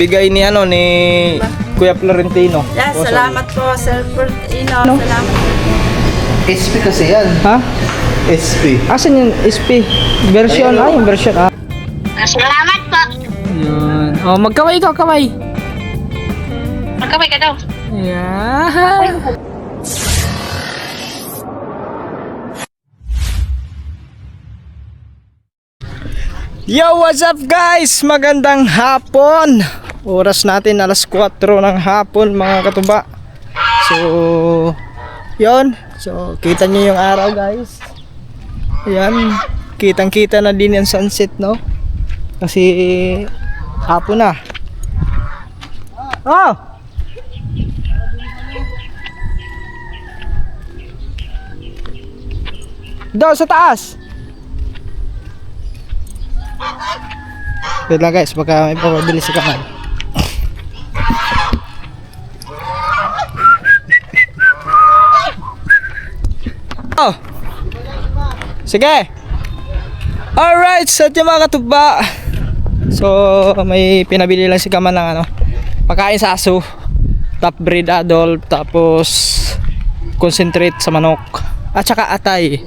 bigay ni ano ni Kuya Florentino. Yes, Oh, sorry. salamat po, Sir Florentino. Salamat. SP kasi yan. Ha? SP. Asan yung SP? Version yung version Salamat po. Yun. Oh, magkaway ka, kaway. Magkamay ka daw. Yeah. Yo, what's up guys? Magandang hapon. Oras natin alas 4 ng hapon mga katuba. So, yon. So, kita nyo yung araw guys. Ayan. Kitang kita na din yung sunset, no? Kasi hapon na. Oh! Doon sa taas. Wait lang guys, baka may pababili sa kanan. Oh. Sige. Alright, sa ating mga katuba. So, may pinabili lang si Kaman ng ano, pagkain sa aso, top breed adult, tapos concentrate sa manok, at saka atay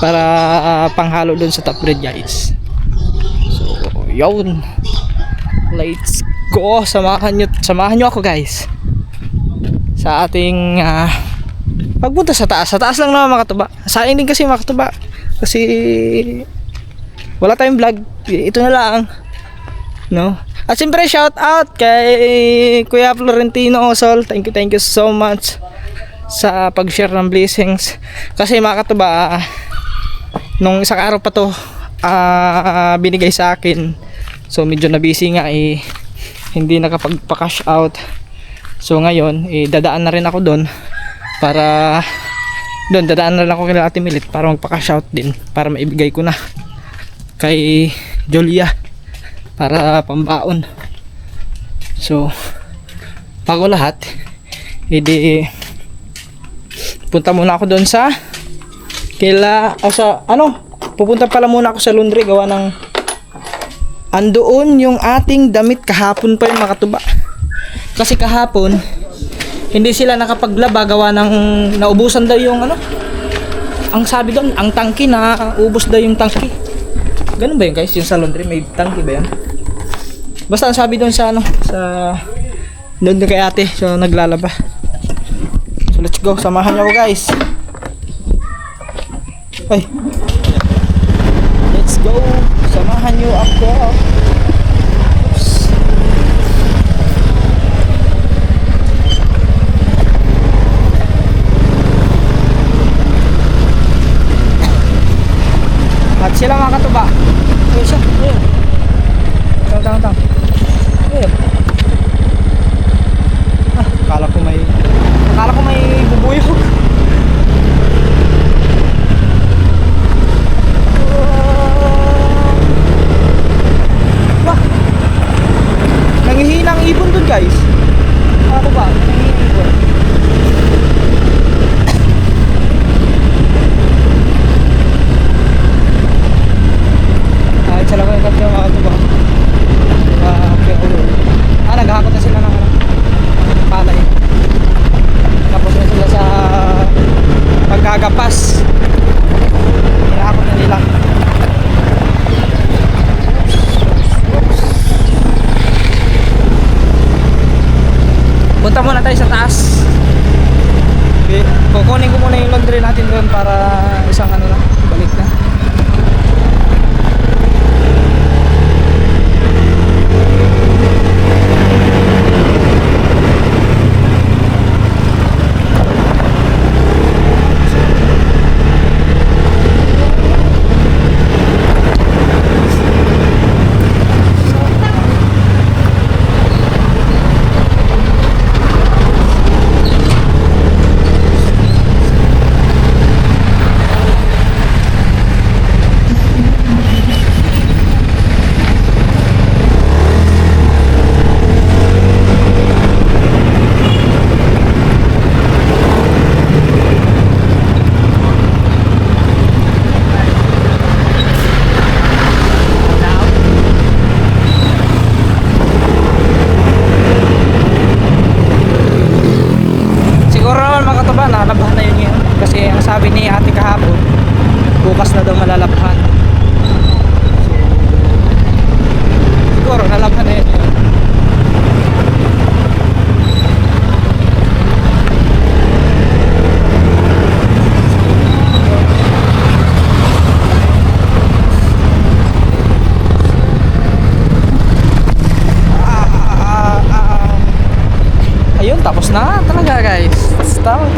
para panghalo dun sa top breed guys. So, yun. Let's go. Samahan nyo ako guys sa ating pagpunta sa taas. Sa taas lang naman mga katuba. Sayang din kasi mga katuba. Kasi wala tayong vlog. Ito na lang. No? At siyempre shout out kay Kuya Florentino Osol. Thank you so much sa pag-share ng blessings. Kasi mga katuba, nung isang araw pa to binigay sa akin. So medyo na busy nga hindi nakapagpa-cash out. So ngayon dadaan na rin ako doon para dadaan na rin ako kay Ate Milit para magpa-cash out din para maibigay ko na kay Julia para pambaon. So bago lahat punta muna ako doon sa pupunta pala muna ako sa laundry gawa ng andoon yung ating damit kahapon pa yung mga katuba. Kasi kahapon hindi sila nakapaglaba gawa ng naubusan daw yung ang sabi doon, ang tangki na ubos daw yung tangki. Ganun ba yun guys? Yung sa laundry may tangki ba yan? Basta ang sabi doon sa doon kay ate, so naglalaba. So let's go, samahan niyo ako guys. Ay. Let's go. Samahan niyo ako. Oops. At sila mga katuba. Ayun siya. Ayun. Tang. Ayun. Akala ko may bubuyog. Nangihinang ibon dun guys. Ako ba? Nangihinang ibon. Ay, salamat yung kapya mga ito ba? Naghahakot na sila ng palay. Tapos na sila sa pagkagapas. Hinahakot na nila. Punta muna tayo sa taas. Okay. Kukunin ko muna yung laundry natin doon para isang lang, balik na.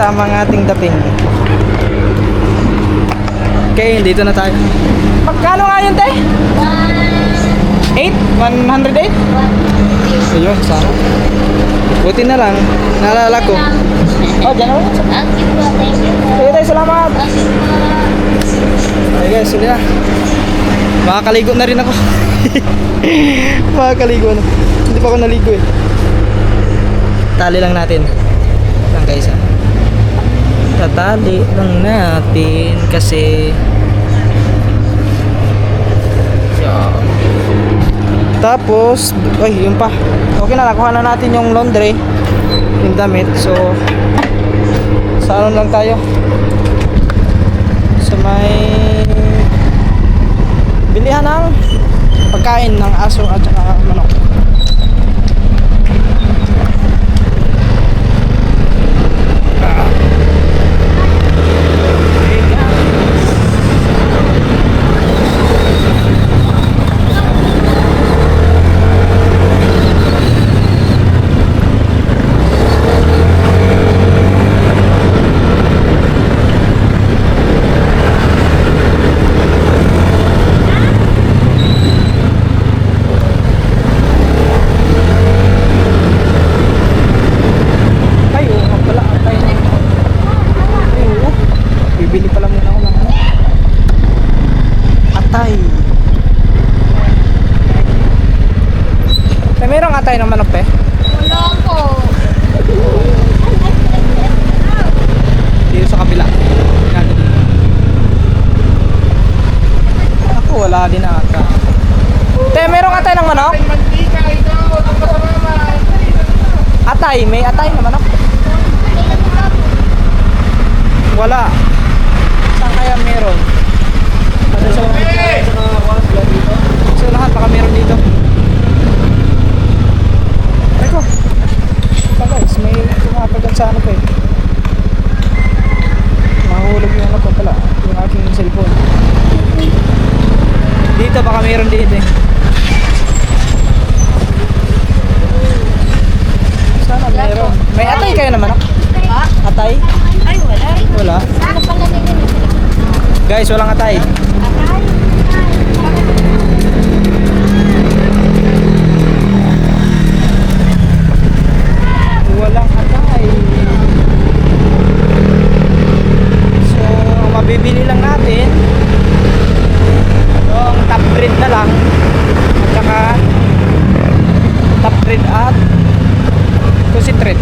kasama ang ating dating. Okay, dito na tayo. Magkano nga yun, te? 8? 108? So yun, sana. Buti na lang, naalala ko. Oh, dyan ako. Sige tayo, salamat. Okay guys, sige na. Makakaligo na rin ako. Makakaligo na. Hindi pa ako naligo eh. Tali lang natin. Lang guys ah. Tatali lang natin kasi yan. Tapos ay yun pa. Okay na, nakuha na natin yung laundry, yung damit. So sa ano lang tayo, sa may bilihan ng pagkain ng aso at saka manok. Mayroong atay ng manok pe? Wala po. Dito sa kabila. Yan. Ako wala din ata. Te, mayroong atay ng manok? Atay, may atay ng manok? Wala. Saan kaya meron? Sa lahat baka meron dito. Eko. Ito guys, may kumakagat sa ano pa eh. Mahulog yung ano pa pala, yung aking cellphone. Dito baka mayroon dito eh. Sana mayroon. May atay kayo naman ako? Ha? Atay? Ay, wala. Wala. Ano pala nila? Guys, walang atay. Walang atay. So, ang mabibili lang natin yung top breed na lang at saka top breed at concentrate.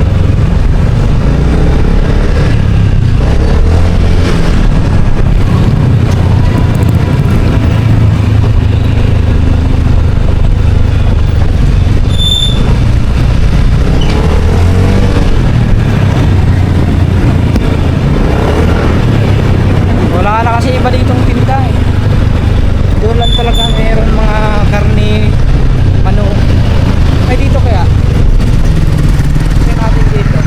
Wala na kasi iba ditong tinda eh. Doon lang talaga meron mga karne, manok. Ay dito kaya? Tingnan natin dito.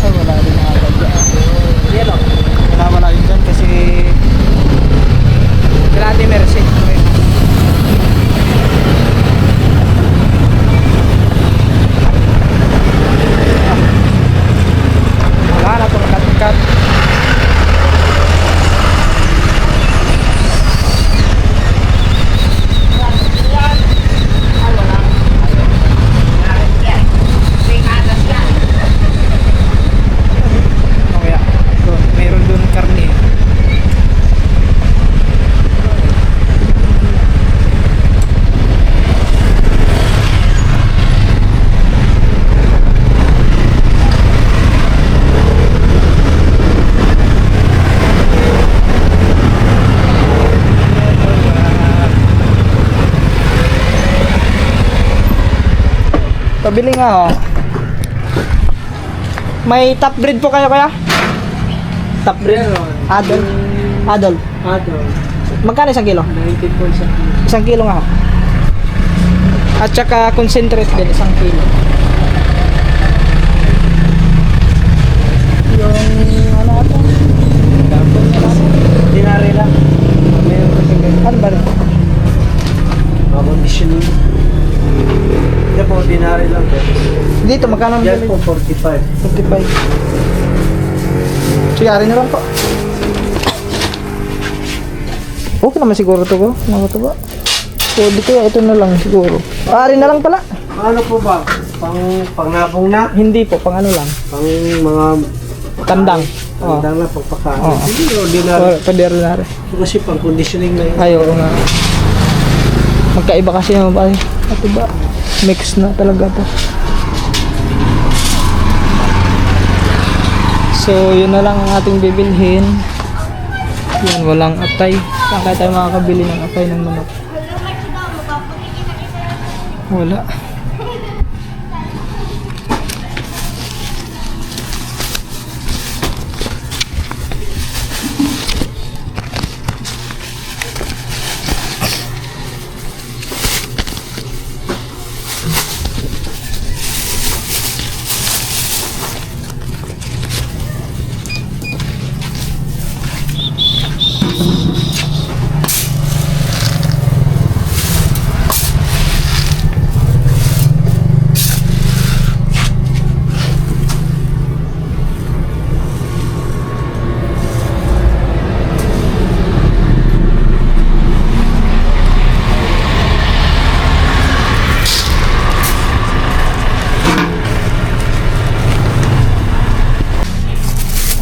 Ay wala din ata dyan. Yellow. Wala yun dyan kasi Grande Mercy. Wala na itong kat-kat. Kaya doon, mayroon doon karne. Pabili nga oh. May top breed po kayo kaya? Top breed? Adol. Adol. Magkano isang kilo? 90 po sa Isang kilo nga ho. At saka concentrate din isang kilo. Yung ano ito? Gapon na lang. Dinari lang. Mayroon kasi ganyan. Ano ba rin? conditioning. Ito po, dinari lang po. Dito magkano? Magkano ang Yan bili? po, 45. 45. So, yari na lang po. Okay naman siguro to ko. Mga to ba? Pwede kaya ito na lang siguro. Ari na lang pala. Ano po ba? Pangnabong na? Hindi po, pang ano lang. Pang mga Tandang. Oo. tandang na pagpakain. Oo. Hindi, ordinary. Pwede rin na rin. Kasi pang conditioning na yun. Ayaw nga. Magkaiba kasi naman ba? Ito ba? Mix na talaga to. So, yun na lang ang ating bibilhin. Yan, walang atay. Saan kaya tayo makakabili ng atay ng manok? Wala.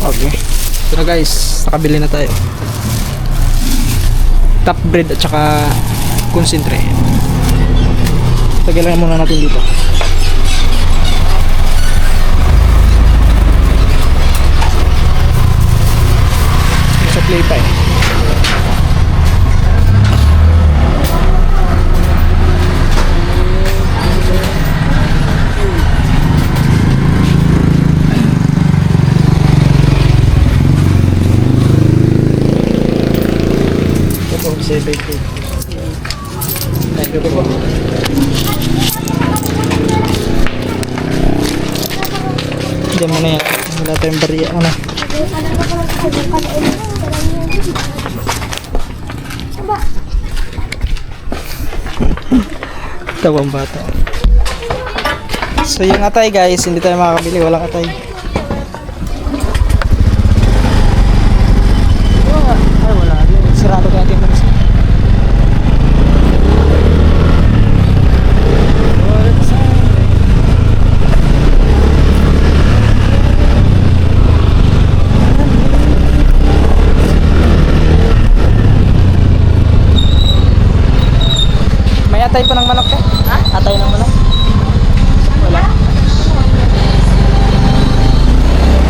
Okay. So na guys, nakabili na tayo. Top bread at saka concentrate. Tagalan muna natin dito. Sa play pa eh. Thank you po. Diyan mo na yan. Wala tayong bariya. Ano? Tawang bata. So yung atay guys, hindi tayo makakabili. Walang atay. Ay wala. Sirado kaya natin mag atay pa ng manok ka? Ha? Atay ng manok? Wala.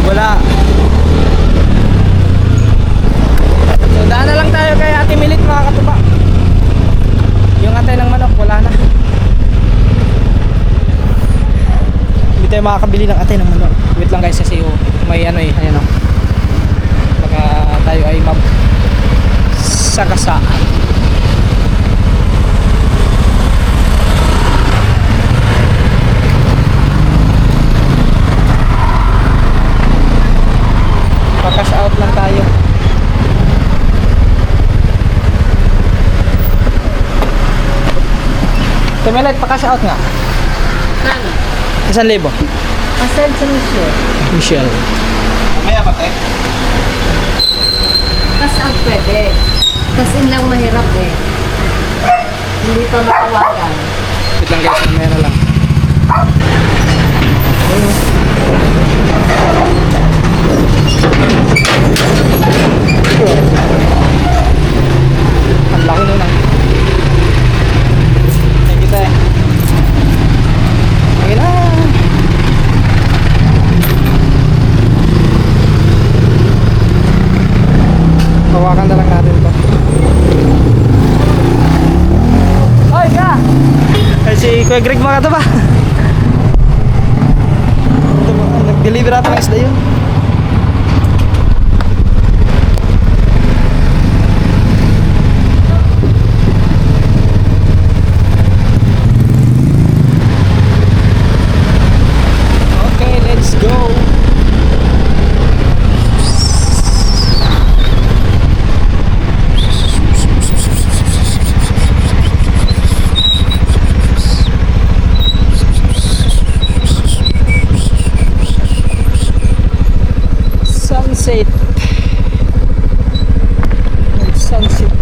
Wala. So daan na lang tayo kay Ate Milit mga katuba. Yung atay ng manok wala na. Hindi tayo makakabili ng atay ng manok. Wait lang guys kasi may ano eh. Ayan o. Baka tayo ay sagasaan. Cash out lang tayo. Tumilit, pa-cash out nga. Nani? 1,000. Pasal sa Michelle. Michelle. Mamaya pa tayo. Kas ang pwede. Kasi lang mahirap eh. Hindi pa makawagan. Wait lang guys, meron lang. Ang laki nun ah. Thank you tayo. Okay na. Hawakan na lang natin ito. Oy ka! Ay si Kuya Greg mga ito ba? Nag-deliver ata ng isda yun. Okay, let's go. sunset. Sunset.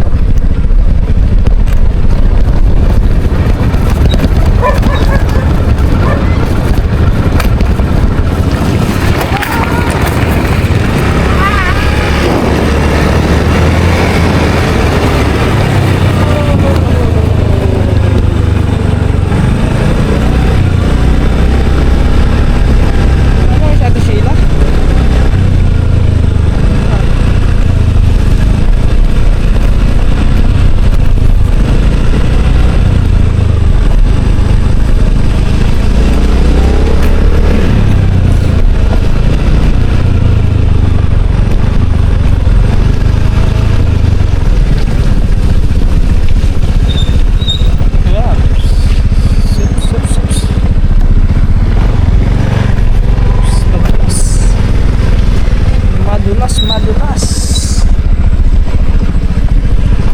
Ano si Ate Sheila? Yeah. Sups. Madulas.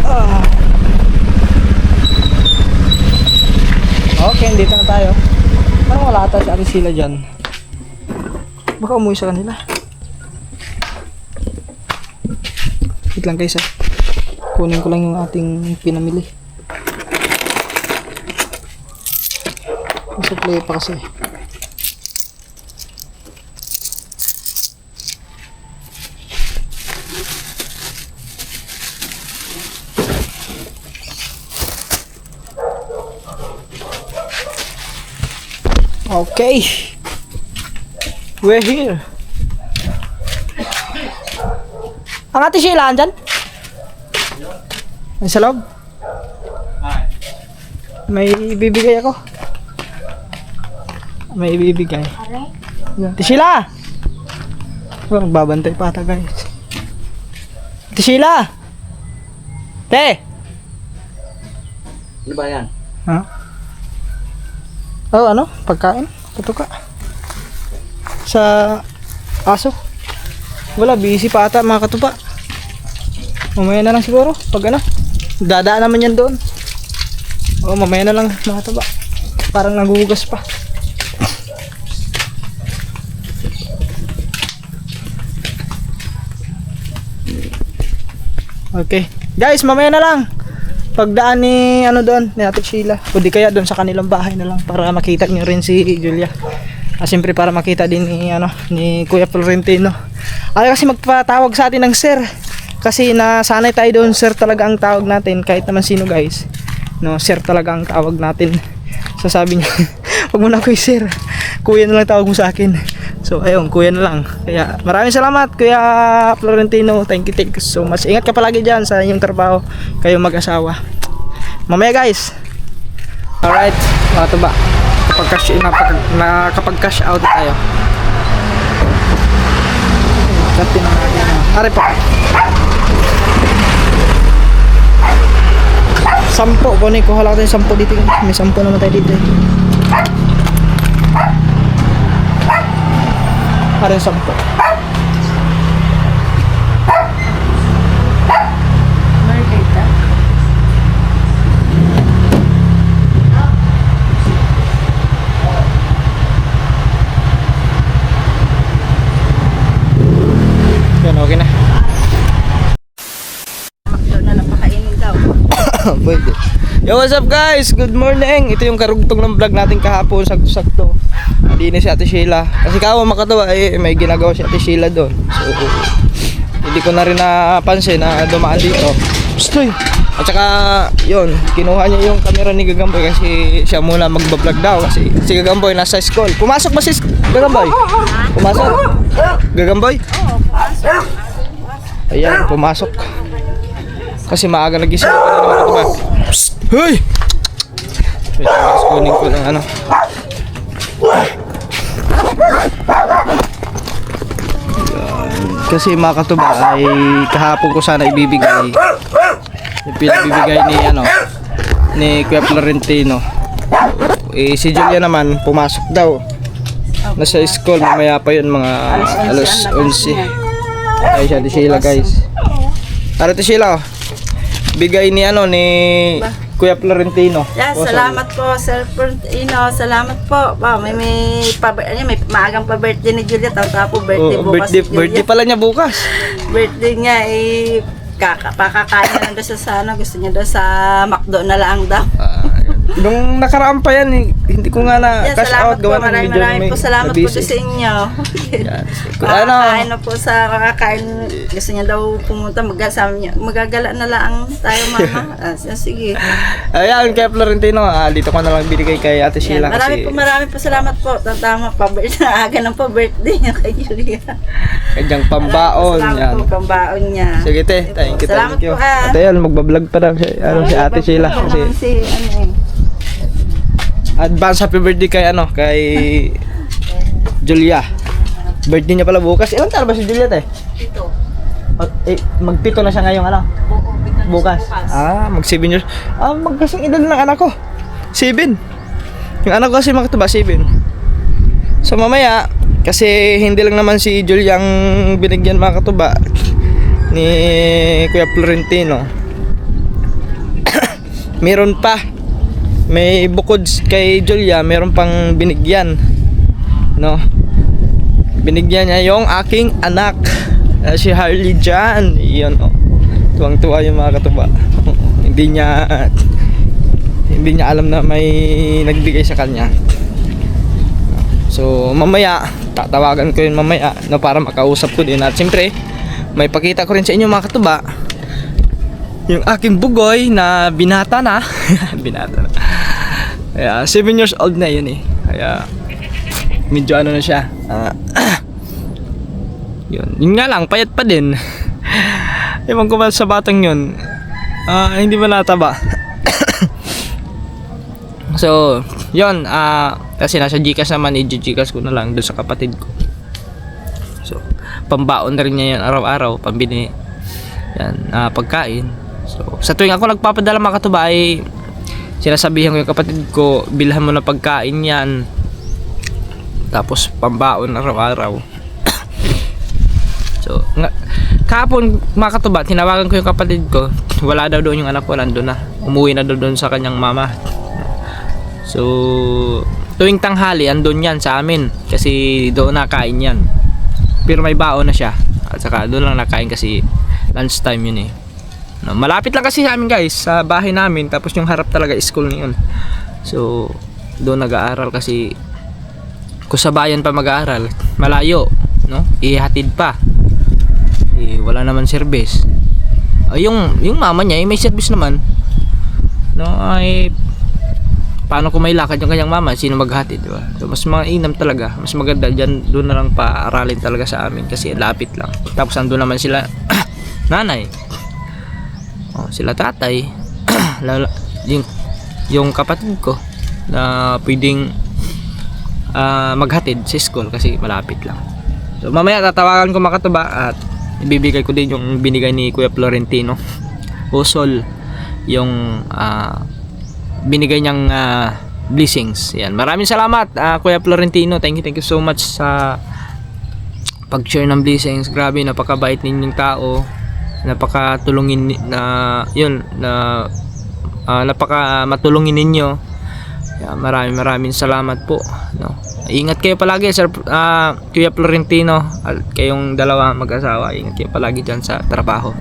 Ah. Okay, dito na tayo. Parang wala ata si Ate Sheila dyan. Baka umuwi sa kanila. Wait lang guys, ah. Kunin ko lang yung ating pinamili. Sa play pa kasi. Okay. We're here. Ang Ate Sheila andyan? Ay, sa loob? May ibibigay ako. May ibibigay. Ate Sheila! Oh, nagbabantay pa ata guys. Ate Sheila! Te! Ano ba yan? Ha? Oh, ano? Pagkain? Patuka. Sa aso? Wala, busy pa ata mga katupa. Mamaya na lang siguro. Pag ano? Dadaan naman yan doon. Oo, mamaya na lang mga katupa. Parang naguhugas pa. Okay. Guys, mamaya na lang. Pagdaan ni ano doon, ni Ate Sheila. O di kaya doon sa kanilang bahay na lang para makita niyo rin si Julia. Siyempre para makita din ni ano ni Kuya Florentino. Ay kasi magpatawag sa atin ng sir. Kasi nasanay tayo doon, sir talaga ang tawag natin kahit naman sino guys. No, sir talaga ang tawag natin. Sasabi niya, "Wag mo na ako sir. Kuya na lang tawag mo sa akin." So ayun, kuya na lang. Kaya maraming salamat Kuya Florentino. Thank you so much. Ingat ka palagi diyan sa inyong trabaho. Kayong mag-asawa. Mamaya guys. Alright, mga tuba. Kapag cash out tayo. Kapit na natin. Are po. 10. Kunin ko hala tayo 10 dito. May 10 naman tayo dito. Are 10. Margarita. Yan, okay na. Daw na napakainin daw. Pwede. Yo, what's up guys? Good morning. Ito yung karugtong ng vlog natin kahapon. Sakto-sakto. Hindi si Ate Sheila. Kasi kawa makatawa may ginagawa si Ate Sheila doon. So, hindi ko na rin napansin na dumaan dito. Stoy! At saka, yun, kinuha niya yung camera ni Gagamboy kasi siya muna magbablog daw. Kasi si Gagamboy nasa school. Pumasok ba si Gagamboy? Pumasok? Gagamboy? Ayan, pumasok. Kasi maaga nagising ko na naman ito ba? Psst! Hey! Wait, kunin ko ng ano. Kasi mga katuba ay kahapon ko sana ibibigay yung pinabibigay ni ano ni Kuya Florentino. Si Julia naman pumasok daw, nasa school, mamaya pa yun mga alas 11. Ay siya, Ate Sheila guys. Ate Sheila, bigay ni ano ni Kuya Florentino. Yes, Boss Ol. salamat po, Sir Ino. Salamat po. Ba, may may maagang pa-birthday ni Juliet. Tapos birthday Oh, bukas. birthday pala niya bukas. Birthday niya pakakain na lang daw siya sa gusto niya daw sa McDo na lang daw. Nung nakaraan pa yan, hindi ko nga na Yes, cash out salamat po. gawa ng video. Maraming po salamat po sa inyo. Makakain na po sa kakakain. Gusto niya daw pumunta. Magagala na lang tayo, mama. Sige. Ayan, kay Florentino, dito ko na lang binigay kay Ate Sheila kasi Marami po salamat po. Tama pa. Aga na po birthday niya kay Julia. kanyang pambaon. Salamat Yan. po, pambaon niya. Sige te, thank you, Salamat thank you. po, Ate yan, magbablog pa daw si, si Ate Sheila kasi Si, advance happy birthday kay kay Julia. Birthday niya pala bukas. Ilang taon ba si Julia te? Ito. Magpito na siya ngayong bukas. Mag 7 years. Magkasing edad ng anak ko. 7. Yung anak ko kasi makatuba 7. So mamaya, kasi hindi lang naman si Julia ang binigyan mga katuba ni Kuya Florentino. Meron pa. May bukod kay Julia, meron pang binigyan. No? Binigyan niya yung aking anak. Si Harley Jan. Iyon tuwang-tuwa yung mga katuba. Hindi niya alam na may nagbigay sa kanya. So mamaya tatawagan ko yun mamaya para makausap ko din. At siyempre may pakita ko rin sa inyo mga katuba yung aking bugoy na binata na. Binata na. Kaya 7 years old na yun eh. Kaya medyo na siya. Yun nga lang, payat pa din. Ewan ko ba sa batang yun, hindi ba nataba? So, yun, kasi nasa Gcash naman, i-Gcash ko na lang doon sa kapatid ko. So, pambaon na rin niya yan araw-araw, pambili yan, pagkain. So, sa tuwing ako nagpapadala mga katuba ay sinasabihan ko yung kapatid ko, bilhan mo na pagkain yan. Tapos pambaon araw-araw. So, kahapon mga katuba, tinawagan ko yung kapatid ko. Wala daw doon yung anak ko, nandun na. Umuwi na daw doon sa kanyang mama. So, tuwing tanghali, andun yan sa amin. Kasi doon nakain yan. Pero may baon na siya. At saka doon lang nakain kasi lunchtime yun eh. No, malapit lang kasi sa amin guys, sa bahay namin. Tapos yung harap talaga school niyon. So, doon nag-aaral kasi kung sa bayan pa mag-aaral, malayo, no? Ihatid pa. Wala naman service. Yung mama niya, may service naman. No, ay paano kung may lakad yung kanyang mama, sino maghatid, di ba? So, mas mainam talaga, mas maganda diyan, doon na lang paaralin talaga sa amin kasi lapit lang. Tapos andun naman sila nanay. Sila tatay. yung kapatid ko na pwedeng maghatid sa school kasi malapit lang. So mamaya tatawagan ko makatuba at ibibigay ko din yung binigay ni Kuya Florentino Usol, yung binigay niyang blessings. Yan. Maraming salamat Kuya Florentino. Thank you so much sa pag-share ng blessings. Grabe, napakabait ninyong tao. Napakatulungin napaka matulungin ninyo. Yan, maraming salamat po, no. Ingat kayo palagi Sir Kuya Florentino at kayong dalawa mag-asawa. Ingat kayo palagi dyan sa trabaho.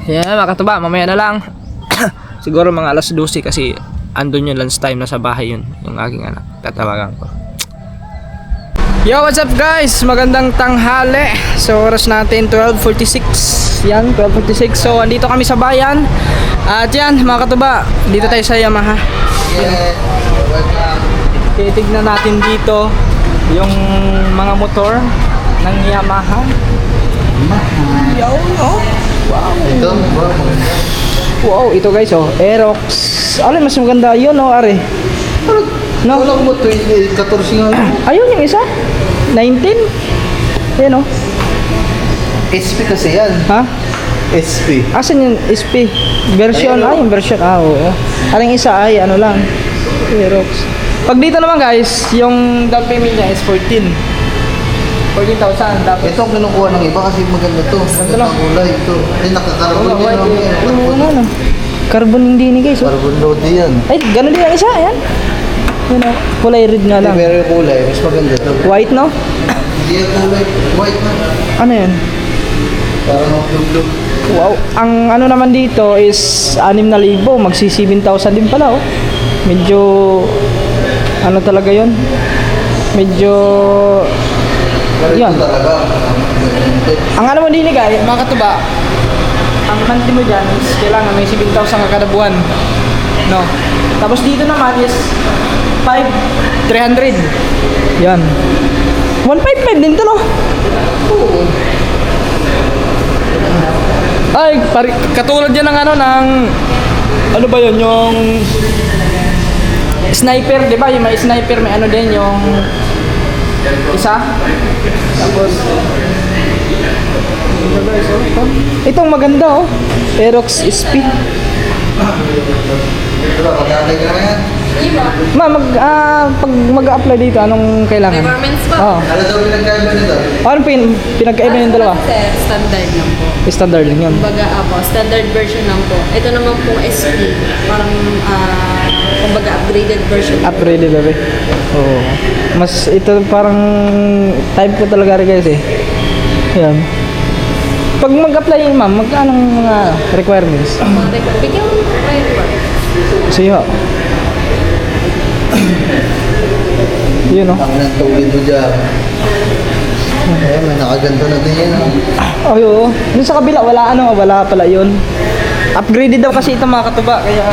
Yan mga katuba, mamaya na lang. Siguro mga alas 12 kasi andun yung lunch time na sa bahay yun, yung aking anak. Tatawagan ko. Yo, what's up guys? Magandang tanghali. So oras natin 12:46. Yan, 12:46. So andito kami sa bayan. At yan mga katuba, dito tayo sa Yamaha. Titignan natin dito yung mga motor ng Yamaha. Yo, no? Wow. Wow, ito guys, Aerox. Alin mas maganda yun, are? No? Wala mo 14 nga. Ayun yung isa. 19. Ayan SP kasi yan. Ha? SP. Asan yung SP? Version, yung version. Oo. Aling isa ay ano lang. Aerox. Pag dito naman guys, yung down payment niya is 14,000 tapos. Ito ang kinukuha ng iba kasi maganda to. Ganda lang. Kulay ito. Ay, nakakarabon Oo, yan. white. Oo, ano. Carbon hindi ni guys. Oh. Carbon load din yan. Ay, ganun din ang isa. Ayan. Yun oh. Kulay red nga lang. Pero yung kulay, mas maganda to. White no? Hindi yung kulay, white na. Ano yan? Parang maglug-lug. Wow. Ang ano naman dito is 6,000. Magsi 7,000 din pala oh. Medyo ano talaga yon? Medyo yan. Ito talaga. Ang ano mo din guys, mga katuba, ang monthly mo dyan is kailangan may 7,000 ka kada buwan. No? Tapos dito naman is 5,300. Yan. 155 din to no? Ay, katulad yan ng ano, ng ano ba yun, yung sniper, di ba? Yung may sniper, may ano din, yung isa. Tapos, itong maganda oh. Aerox SP. Ito, magkakay ka na yan. Pag mag-apply dito, anong kailangan? Requirements ba? Oo. Ano daw pinagkaiba nito? Anong pinagkaiba yung dalawa? Sir, standard lang po. Standard lang yun. Kumbaga, standard version lang po. Ito naman po SP. Parang, kumbaga, upgraded version. Upgraded ba eh? Oo. Mas ito parang type ko talaga rin guys eh. Yan. Pag mag-apply yun ma'am, magkano mga requirements? Bigyan mo po kayo ba? Sige ho. Yun oh. Ang nagtawid mo dyan. Eh, may nakaganto na din yan. Ay oo. Dun sa kabila, wala pala yun. Upgraded daw kasi ito mga katuba, kaya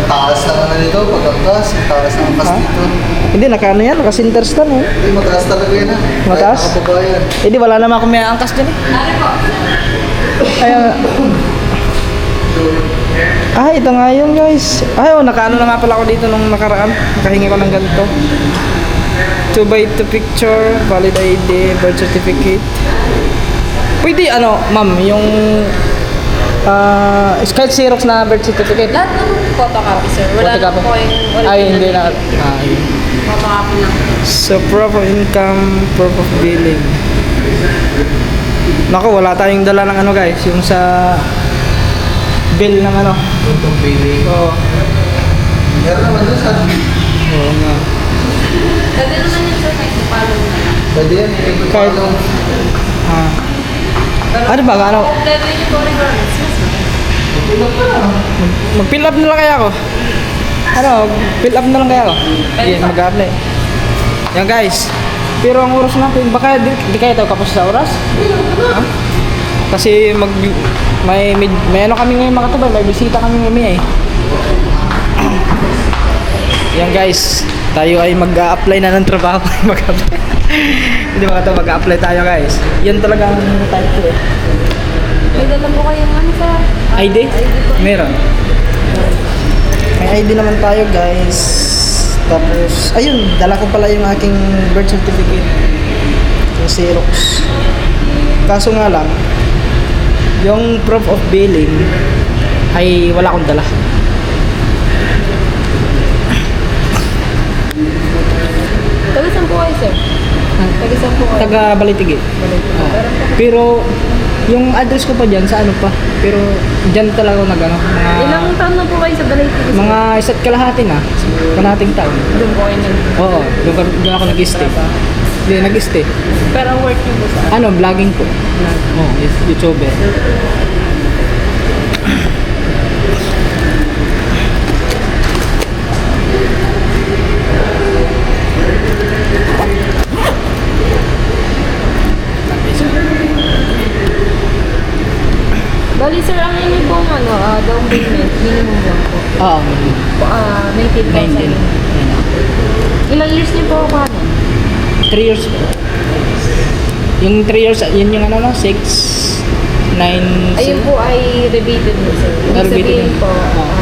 Taas lang na nito, pagkakas. Taas ng angkas dito. hindi, naka-ano yan, naka-center stand eh. Hindi, mataas talaga yan ah. Mataas? Kahit nakababa yan. Eh di wala naman akong may angkas dyan eh. Ano po? Ayan. Ah, ito nga yun guys. Ay, oh, nakaano na nga pala ako dito nung nakaraan. Nakahingi ko ng ganito. 2x2 picture, valid ID, birth certificate. Pwede ano, ma'am, yung kahit Xerox na birth certificate. Lahat ng photocopy, sir. Wala na Photocopy. po yung original. Ay, hindi na. Yun. Photocopy lang. So, proof of income, proof of billing. Naku, wala tayong dala ng ano guys, yung sa bill ng ano. Itong feeling. Oo. Meron naman doon sa... Oo nga. Pwede naman yun, sir, kahit follow na lang. Pwede yan. Kahit ah. Ano ba, ano? Kompleto yun yung requirements, mas Mag-fill up na lang kaya ako. Ano, fill up na lang kaya ako. Hindi, mag-apply. Yan guys. Pero ang oras natin, baka di kaya tayo kapos sa oras? Ha? Kasi may ano kami ngayon mga katubay, may bisita kami ngayon eh. Yan guys, tayo ay mag-a-apply na ng trabaho. Hindi mga katubay, mag-a-apply tayo guys. Yan talaga ang type ko eh. May dala po kayong ano, sir? ID? Meron. May ID naman tayo guys. Tapos, ayun, dala ko pala yung aking birth certificate. Yung Xerox. Kaso nga lang, yung proof of billing ay wala akong dala. Taga saan po kayo, sir? Taga saan po kayo? Taga Balitigi. Pero, yung address ko pa dyan, sa ano pa. Pero, dyan talaga ako nag ano, Ilang taon na po kayo sa Balaytig? mga isa't kalahati na. Kalahating taon. Doon po kayo nag... Oo, doon ako nag-stay. Hindi, nag-stay. Pero ang work niyo po sa... Ano, vlogging po. Oh, YouTuber. Bali, sir, ang inyo pong ano, down payment, minimum lang po. Oo. 19,000. Ilang years niyo po ako ano? 3 years po. Yung 3 years, yun yung ano no? 6, 9, Ayun po ay rebated mo, sir. Ibig Rebated sabihin din. po,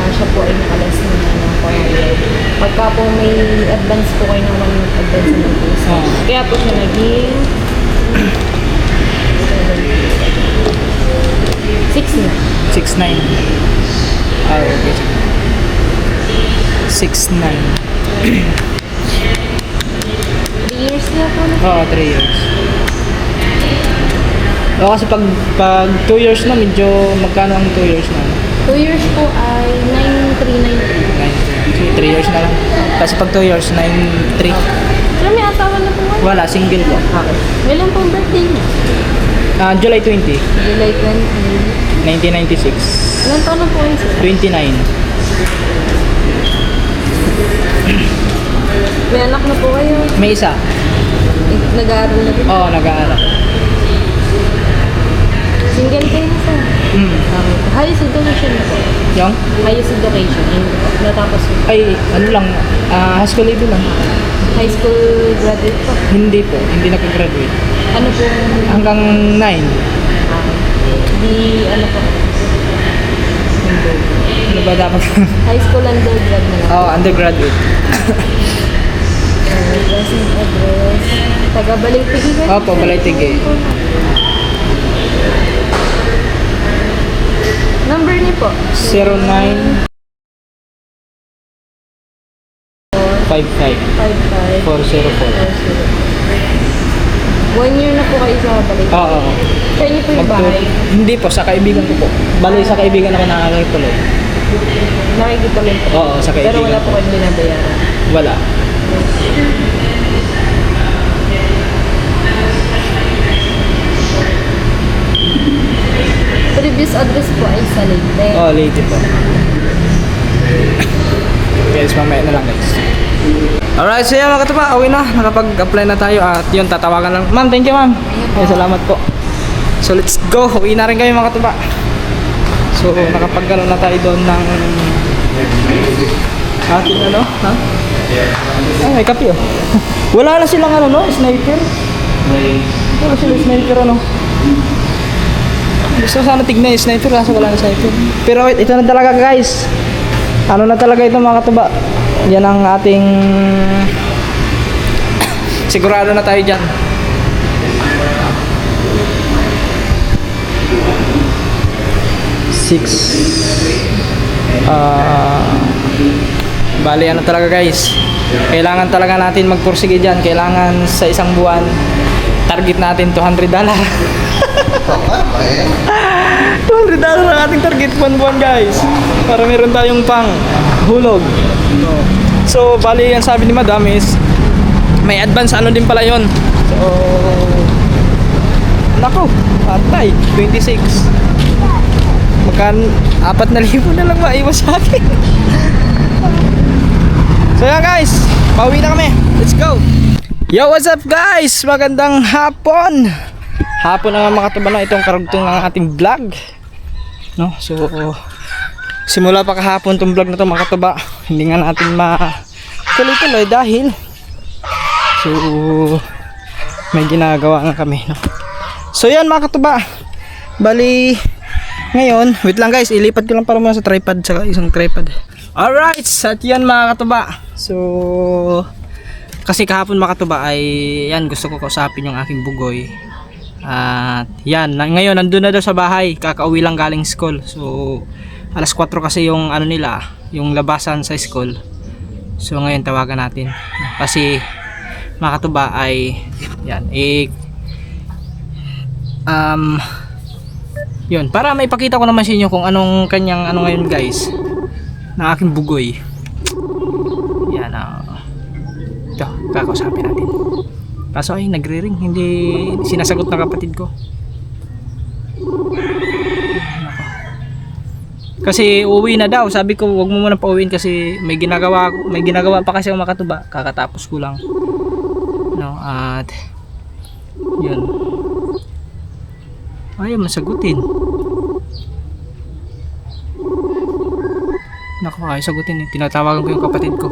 siya po ay nakalas na ng 400. Pagka po may advance po kayo ng 1 month advance ng fees. Kaya po siya naging 6 na. 6, 9. Ah, okay. 6, 9. 3 years na po na. Oo, 3 years. O kasi pag 2 years na, medyo magkano ang 2 years na? 2 years po ay 9,390. 3 years na lang. Kasi pag 2 years, 9,300. Sir, may asawa na po ngayon. Wala, single po. Okay. Kailan po ang birthday niyo? July 20, July 20. 1996. Ilan taon na po yun, sir? 29. May anak na po kayo. May isa. Nag-aaral na din. Oo, nag-aaral. Single kayo, sir. Highest education na po. Yung? Highest education. Natapos po. Ay, ano lang, high school level lang. High school graduate po. Hindi po, hindi nag-graduate. Ano po? Hanggang 9. Di, ano po? Ano ba dapat? High school undergrad na lang. Oo, undergraduate. Present address. Taga-Balaytigi kayo? Opo, Balaytigi. Number niyo po? 09 55 55 404. 1 year na po kayo sa Balaytigi. Oo. Sa inyo po yung bahay? Hindi po, sa kaibigan ko po. Bali sa kaibigan ako nakakituloy. Nakikituloy po. Oo, sa kaibigan. Pero wala po kayong binabayaran. Wala. Previous address po ay sa Leyte. Oo, lady po. Guys, mamaya na lang guys. Alright, so yan mga katupa, uwi na. Nakapag-apply na tayo at yun, tatawagan lang. Ma'am, thank you ma'am. Okay, salamat po. So let's go, uwi na rin kayo mga katupa. So nakapag-gano na tayo doon ng ating ano, ha? Ay, may kape oh. Wala na silang ano no, sniper. Wala silang sniper ano. Gusto sana tignan yung sniper kaso wala na sniper. Pero wait, ito na talaga guys. Ano na talaga ito mga katuba. Yan ang ating sigurado na tayo dyan. Bali ano talaga guys, kailangan talaga natin magpursige dyan. Kailangan sa isang buwan target natin $200. $200 ang ating target buwan-buwan guys, para meron tayong pang hulog. So bali yan sabi ni madam is may advance ano din pala yon. So nako, patay 26. Magkan 4,000 na lang maiwas sa akin. So yan guys, pauwi na kami. Let's go. Yo, what's up guys? Magandang hapon. Hapon na nga mga katuba na itong karugtong ng ating vlog. No? So simula pa kahapon itong vlog na ito mga katuba. Hindi nga natin tuloy-tuloy dahil so may ginagawa nga kami, no? So yan mga katuba, bali ngayon, wait lang guys, ilipat ko lang para muna sa tripod, sa isang tripod. Alright, at yan mga katuba. So kasi kahapon mga katuba ay yan, gusto ko kausapin yung aking bugoy. At yan, ngayon nandun na daw sa bahay, kakauwi lang galing school. So alas 4 kasi yung ano nila, yung labasan sa school. So ngayon tawagan natin kasi mga katuba ay yan, yun, para maipakita ko naman sa inyo kung anong kanyang ano ngayon guys, na aking bugoy. Yan, ito, kakausapin natin. Kaso ay nagre-ring, hindi sinasagot ng kapatid ko. Kasi uuwi na daw, sabi ko wag mo muna pauwiin kasi may ginagawa pa kasi ako makatuba, kakatapos ko lang. No, at yun. Ayaw masagutin. Naku, ayaw sagutin eh. Tinatawagan ko yung kapatid ko.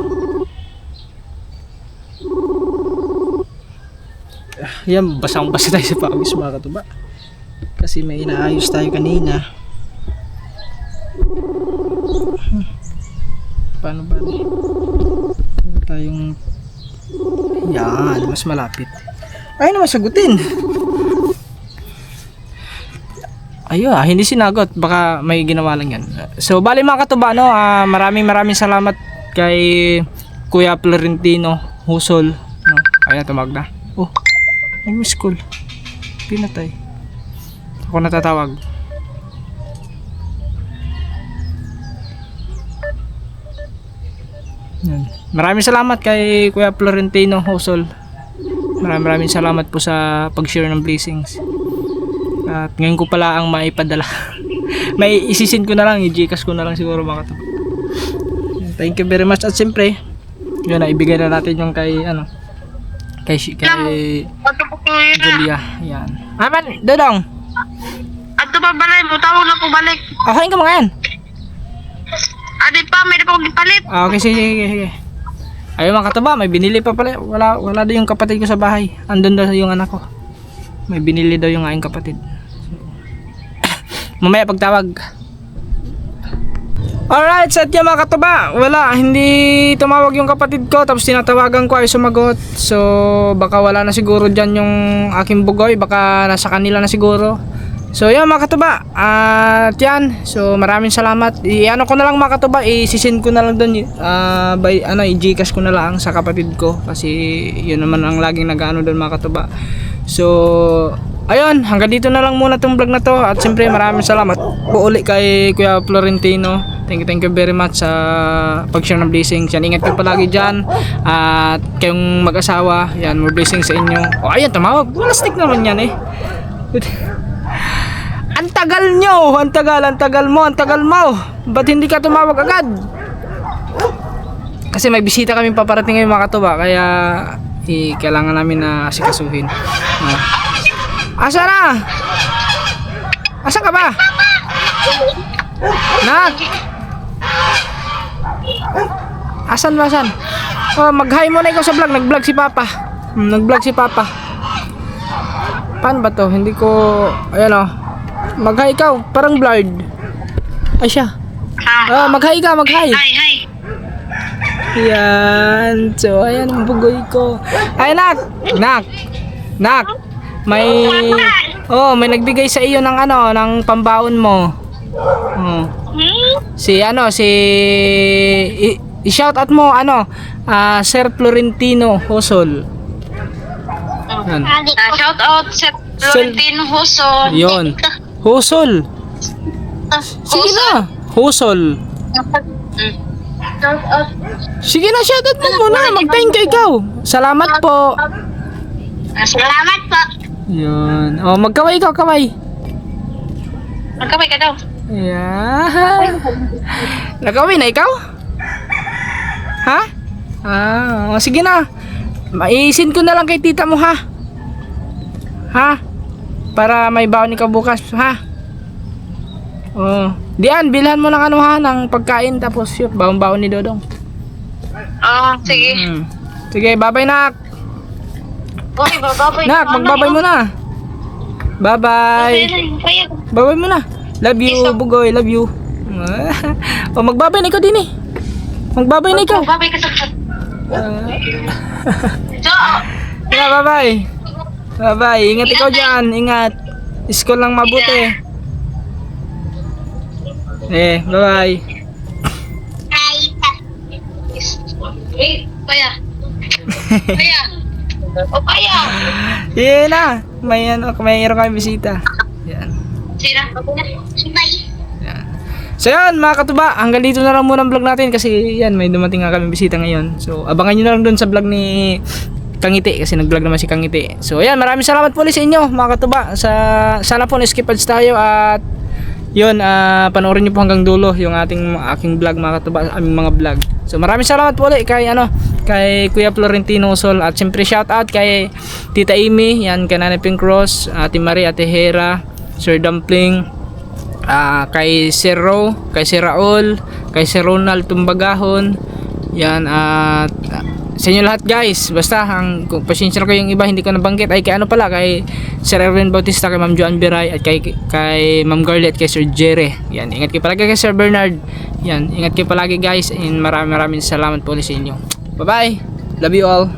Yan, basang-basa tayo sa pawis mga katuba. Kasi may inaayos tayo kanina. Paano ba rin? Ano tayong yan, mas malapit. Ayaw naman sagutin. Ayun, hindi sinagot, baka may ginawa lang yan. So bali mga katuba, no, maraming salamat kay Kuya Florentino Husol, no. Ayun, tumawag na. Oh, nag-miss call. Pinatay. Ako natatawag. Yan. Maraming salamat kay Kuya Florentino Hosol. Maraming salamat po sa pag-share ng blessings. At ngayon ko pala ang maipadala. May isisin ko na lang, i-Gcash ko na lang siguro mga katuba. Thank you very much. At siyempre, yun na, ibigay na natin yung kay ano, kay Julia. Yan. Aman, Dodong. At ito pa balay mo, tawag na po balik. Okay ka mga yan. Adi pa, may na pong ipalit. Okay, sige. Ayun mga katuba, may binili pa pala. Wala daw yung kapatid ko sa bahay. Andun daw yung anak ko. May binili daw yung aking kapatid. Mamaya pagtawag. Alright, sa tiyan mga katuba, wala, hindi tumawag yung kapatid ko, tapos tinatawagan ko ay sumagot. So baka wala na siguro dyan yung aking bugoy, baka nasa kanila na siguro. So yun mga katuba, at yan, so maraming salamat. I-ano ko na lang mga katuba, i-send ko na lang doon, i-Gcash ko na lang sa kapatid ko, kasi yun naman ang laging nag-ano doon mga katuba. So ayun, hanggang dito na lang muna tong vlog na to. At siyempre maraming salamat po uli kay Kuya Florentino. Thank you very much sa pag-share ng blessings. Yan, ingat kayo palagi dyan. At kayong mag-asawa, yan, more blessings sa inyo. O ayun, tumawag. Wala stick naman yan eh. Ang tagal nyo! Ang tagal mo! Ba't hindi ka tumawag agad? Kasi may bisita kami paparating ngayon mga katuba. Kaya kailangan namin na asikasuhin. Asa na? Asa ka ba? Nak? Asan ba? Oh, mag-hi muna ikaw sa vlog. Nag-vlog si Papa. Paano ba to? Hindi ko... Ayan o. Mag-hi ikaw. Parang blurred. Ay siya. Mag-hi ka. Hi. Yan. So, ayan ang bugoy ko. Ay, Nak. May nagbigay sa iyo ng ano, ng pambaon mo. I-shout out mo Sir Florentino Hosol. Yan. Shout out sa Florentino Hosol. Yon. Hosol. Sige na. Hosol. Shout out. Sige na, shout out mo muna. Mag-thank you ikaw. Salamat po. Salamat po. Yun. Oh, magkaway ikaw, kaway. Magkamay ka daw. Yan. Nakawin na ikaw? Ha? Sige na. Maisin ko na lang kay tita mo ha. Ha? Para may baon ikaw bukas, ha? Oh. Diyan, bilhan mo ng ng pagkain tapos yun, baon-baon ni Dodong. Sige. Sige, bye-bye Nak. Okay, babay. Nak, magbabay mo na. Bye-bye. Bye-bye mo na. Love you, Bugoy, love you. Magbabay na ikaw din eh. Magbabay na ikaw. Babay ka sa Yeah, bye-bye. Bye-bye. Ingat ikaw dyan. Ingat. School lang mabuti. Bye-bye. Paya. O paya. Yan na. Mayroon kami bisita. Yan. Sira. Bye. Yan. So yan mga katuba, hanggang dito na lang muna ang vlog natin kasi yan, may dumating nga kami bisita ngayon. So abangan nyo na lang dun sa vlog ni Kangiti kasi nag-vlog naman si Kangiti. So yan, maraming salamat po ulit sa inyo mga katuba. Sana po na-skip ads tayo at yun, panoorin nyo po hanggang dulo yung aking vlog mga katuba, aming mga vlog. So maraming salamat po ulit kay Kuya Florentino Sol at siyempre shout out kay Tita Amy, yan, kay Nanay Pink Cross, Ate Marie, Ate Hera, Sir Dumpling, kay Sir Ro, kay Sir Raul, kay Sir Ronald Tumbagahon, yan, at sa inyo lahat guys. Basta kung pasensya ko yung iba hindi ko nabanggit ay kay kay Sir Erwin Bautista, kay Ma'am Joan Biray at kay Ma'am Girlie at kay Sir Jerry. Yan, ingat kayo palagi kay Sir Bernard. Yan, ingat kayo palagi guys, and maraming salamat po ulit sa inyo. Bye bye, love you all.